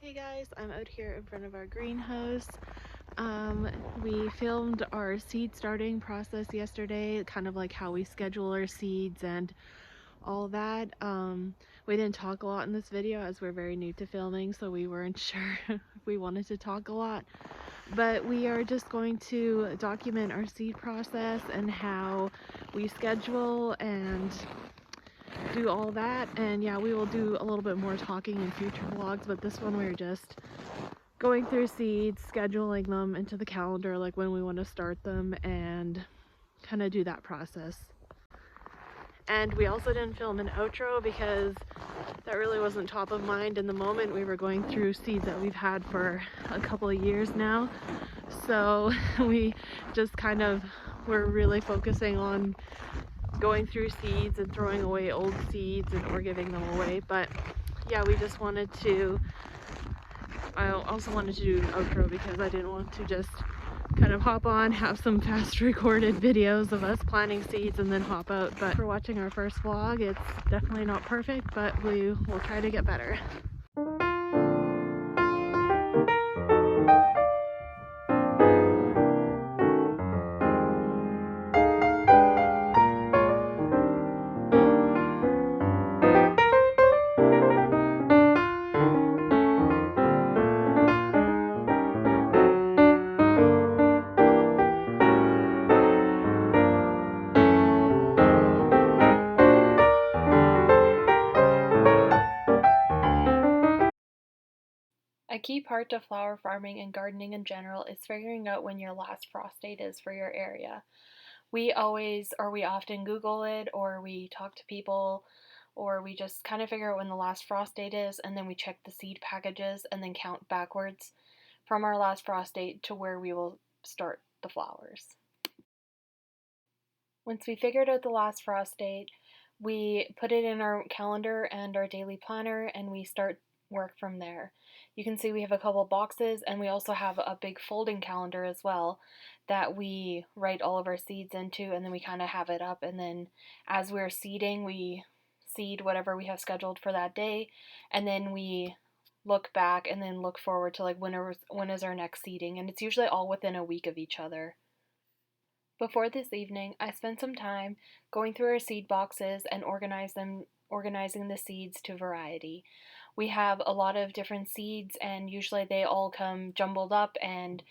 Hey guys, I'm out here in front of our greenhouse. We filmed our seed starting process yesterday, kind of like how we schedule our seeds and all that. We didn't talk a lot in this video as we're very new to filming, so we weren't sure if we wanted to talk a lot. But we are just going to document our seed process and how we schedule and do all that. And yeah, we will do a little bit more talking in future vlogs, but this one we're just going through seeds, scheduling them into the calendar, like when we want to start them, and kind of do that process. And we also didn't film an outro because that really wasn't top of mind in the moment. We were going through seeds that we've had for a couple of years now, so we just kind of were really focusing on going through seeds and throwing away old seeds or giving them away. But yeah, we just wanted to I also wanted to do an outro because I didn't want to just kind of hop on, have some fast recorded videos of us planting seeds and then hop out. But for watching our first vlog, it's definitely not perfect, but we will try to get better. A key part to flower farming and gardening in general is figuring out when your last frost date is for your area. We often Google it, or we talk to people, or we just kind of figure out when the last frost date is, and then we check the seed packages and then count backwards from our last frost date to where we will start the flowers. Once we figured out the last frost date, we put it in our calendar and our daily planner, and we start work from there. You can see we have a couple boxes, and we also have a big folding calendar as well that we write all of our seeds into, and then we kind of have it up, and then as we're seeding, we seed whatever we have scheduled for that day, and then we look back and then look forward to like when is our next seeding, and it's usually all within a week of each other. Before this evening, I spent some time going through our seed boxes and organizing the seeds to variety. We have a lot of different seeds, and usually they all come jumbled up and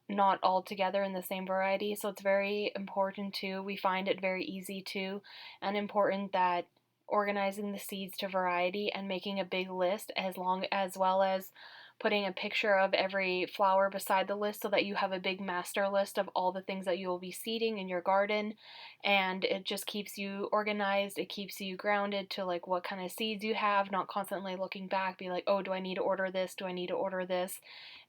not all together in the same variety, so it's very important to, we find it very easy to, and important that organizing the seeds to variety and making a big list as well as putting a picture of every flower beside the list so that you have a big master list of all the things that you will be seeding in your garden, and it just keeps you organized. It keeps you grounded to like what kind of seeds you have, not constantly looking back, be like, oh, do I need to order this, do I need to order this?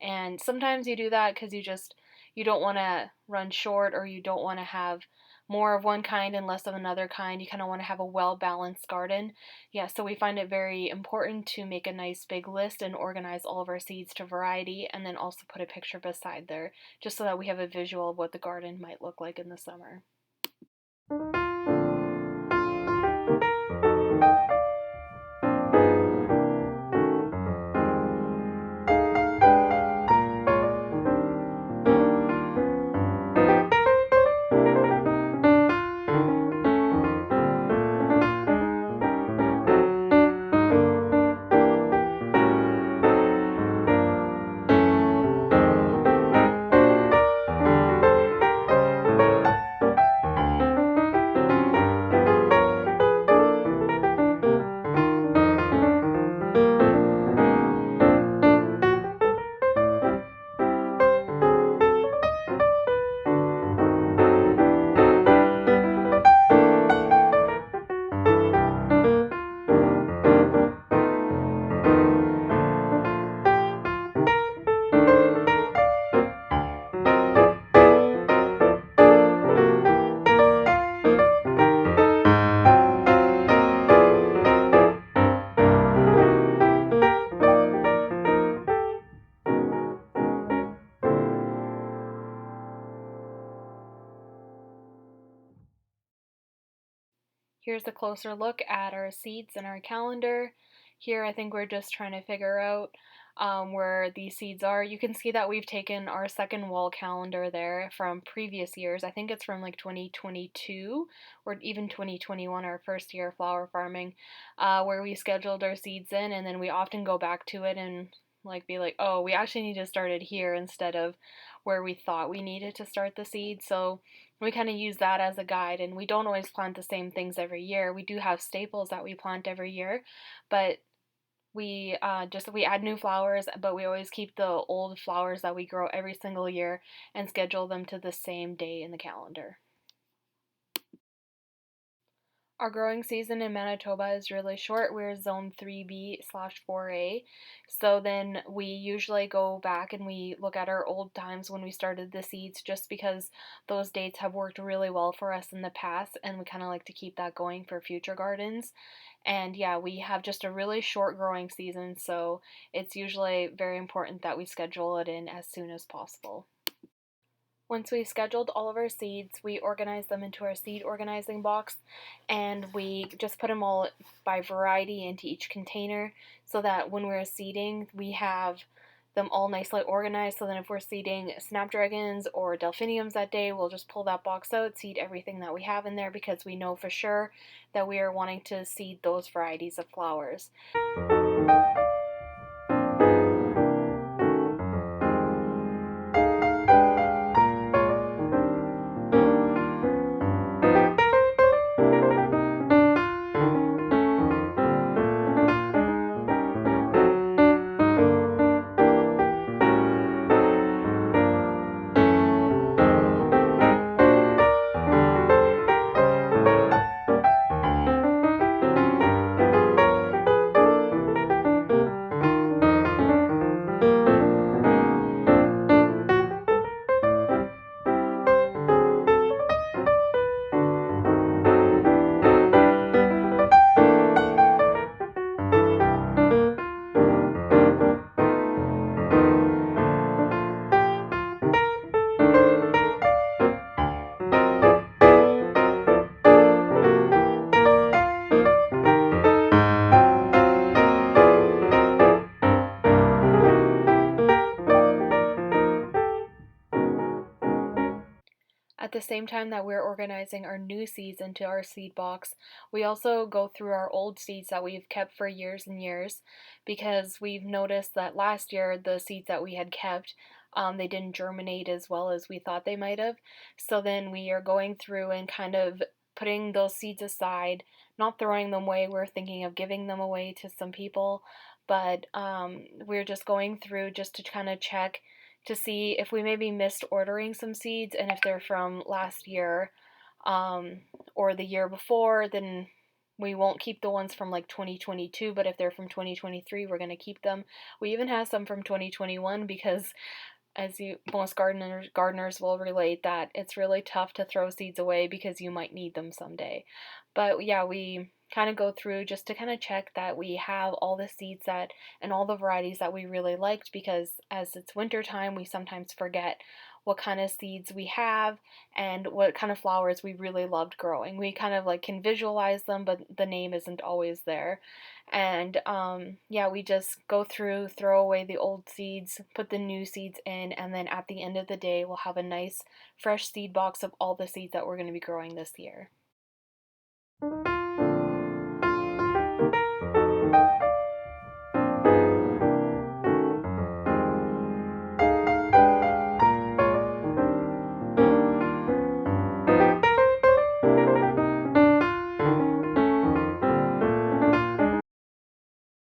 And sometimes you do that because you don't want to run short, or you don't want to have more of one kind and less of another kind. You kind of want to have a well-balanced garden. Yeah, so we find it very important to make a nice big list and organize all of our seeds to variety, and then also put a picture beside there just so that we have a visual of what the garden might look like in the summer. Here's a closer look at our seeds and our calendar. Here, I think we're just trying to figure out where these seeds are. You can see that we've taken our second wall calendar there from previous years. I think it's from like 2022 or even 2021, our first year of flower farming, where we scheduled our seeds in, and then we often go back to it and like be like, oh, we actually need to start it here instead of where we thought we needed to start the seed. So we kind of use that as a guide, and we don't always plant the same things every year. We do have staples that we plant every year, but we add new flowers, but we always keep the old flowers that we grow every single year and schedule them to the same day in the calendar. Our growing season in Manitoba is really short. We're zone 3B/4A. So then we usually go back and we look at our old times when we started the seeds just because those dates have worked really well for us in the past, and we kind of like to keep that going for future gardens. And yeah, we have just a really short growing season, so it's usually very important that we schedule it in as soon as possible. Once we've scheduled all of our seeds, we organize them into our seed organizing box, and we just put them all by variety into each container so that when we're seeding, we have them all nicely organized. So then if we're seeding snapdragons or delphiniums that day, we'll just pull that box out, seed everything that we have in there because we know for sure that we are wanting to seed those varieties of flowers. At the same time that we're organizing our new seeds into our seed box, we also go through our old seeds that we've kept for years and years because we've noticed that last year the seeds that we had kept, they didn't germinate as well as we thought they might have. So then we are going through and kind of putting those seeds aside, not throwing them away. We're thinking of giving them away to some people, but we're just going through just to kind of check to see if we maybe missed ordering some seeds and if they're from last year um, or the year before, then we won't keep the ones from like 2022, but if they're from 2023, we're going to keep them. We even have some from 2021 because as you most gardeners will relate that it's really tough to throw seeds away because you might need them someday. But yeah, we kind of go through just to kind of check that we have all the seeds that and all the varieties that we really liked because as it's winter time, we sometimes forget what kind of seeds we have and what kind of flowers we really loved growing. We kind of like can visualize them, but the name isn't always there. And yeah, we just go through, throw away the old seeds, put the new seeds in, and then at the end of the day, we'll have a nice fresh seed box of all the seeds that we're going to be growing this year.